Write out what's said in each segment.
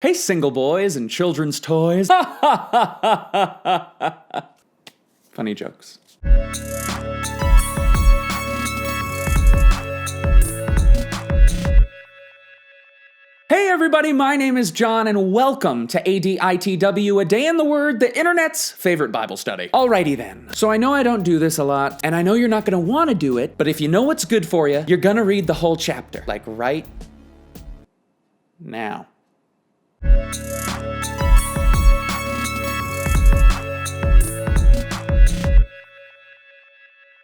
Hey, single boys and children's toys. Funny jokes. Hey everybody, my name is Jon and welcome to ADITW, a day in the Word, the internet's favorite Bible study. Alrighty then. So I know I don't do this a lot, and I know you're not gonna wanna do it, but if you know what's good for you, you're gonna read the whole chapter. Like right now.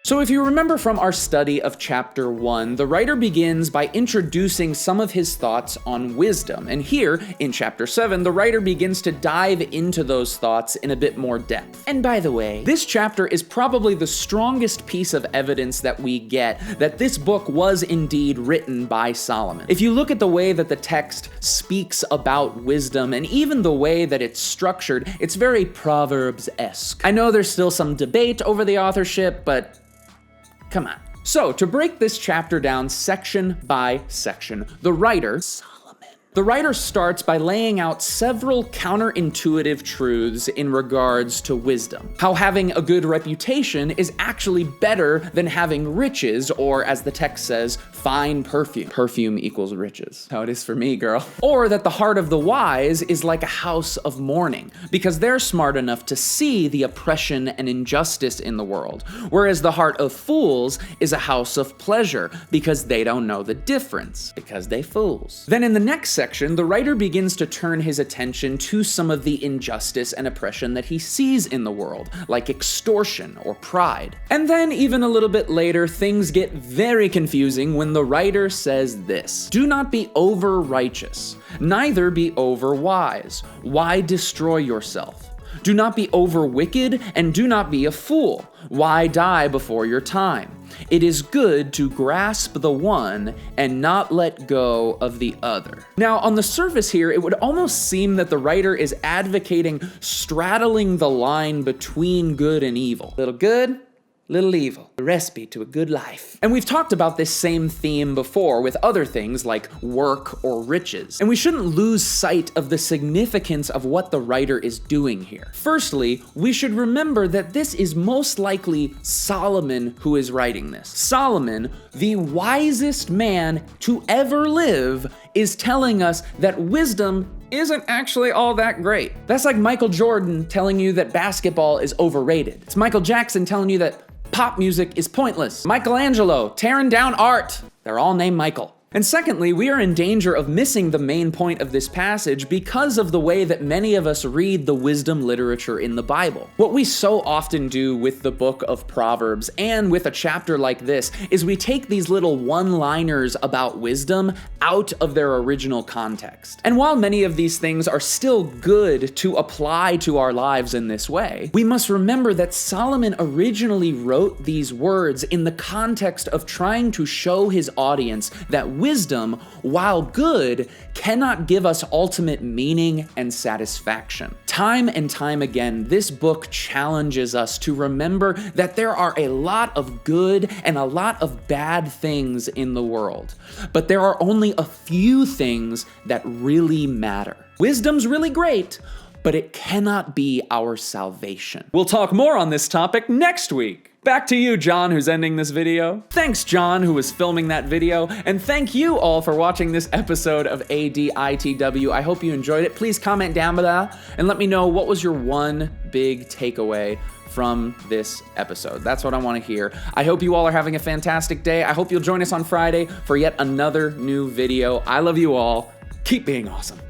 So if you remember from our study of chapter 1, the writer begins by introducing some of his thoughts on wisdom. And here, in chapter 7, the writer begins to dive into those thoughts in a bit more depth. And by the way, this chapter is probably the strongest piece of evidence that we get that this book was indeed written by Solomon. If you look at the way that the text speaks about wisdom, and even the way that it's structured, it's very Proverbs-esque. I know there's still some debate over the authorship, but come on. So, to break this chapter down section by section, the writer starts by laying out several counterintuitive truths in regards to wisdom. How having a good reputation is actually better than having riches, or as the text says, fine perfume. Perfume equals riches. How it is for me, girl. Or that the heart of the wise is like a house of mourning, because they're smart enough to see the oppression and injustice in the world, whereas the heart of fools is a house of pleasure, because they don't know the difference, because they fools. Then in the next section, the writer begins to turn his attention to some of the injustice and oppression that he sees in the world, like extortion or pride. And then even a little bit later, things get very confusing when the writer says this: "Do not be over-righteous, neither be over-wise. Why destroy yourself? Do not be over-wicked, and do not be a fool. Why die before your time? It is good to grasp the one and not let go of the other." Now, on the surface here, it would almost seem that the writer is advocating straddling the line between good and evil. Little good, little evil. The recipe to a good life. And we've talked about this same theme before with other things like work or riches. And we shouldn't lose sight of the significance of what the writer is doing here. Firstly, we should remember that this is most likely Solomon who is writing this. Solomon, the wisest man to ever live, is telling us that wisdom isn't actually all that great. That's like Michael Jordan telling you that basketball is overrated. It's Michael Jackson telling you that pop music is pointless. Michelangelo tearing down art. They're all named Michael. And secondly, we are in danger of missing the main point of this passage because of the way that many of us read the wisdom literature in the Bible. What we so often do with the book of Proverbs and with a chapter like this is we take these little one-liners about wisdom out of their original context. And while many of these things are still good to apply to our lives in this way, we must remember that Solomon originally wrote these words in the context of trying to show his audience that wisdom, while good, cannot give us ultimate meaning and satisfaction. Time and time again, this book challenges us to remember that there are a lot of good and a lot of bad things in the world, but there are only a few things that really matter. Wisdom's really great, but it cannot be our salvation. We'll talk more on this topic next week. Back to you, Jon, who's ending this video. Thanks, Jon, who was filming that video. And thank you all for watching this episode of ADITW. I hope you enjoyed it. Please comment down below and let me know what was your one big takeaway from this episode. That's what I want to hear. I hope you all are having a fantastic day. I hope you'll join us on Friday for yet another new video. I love you all. Keep being awesome.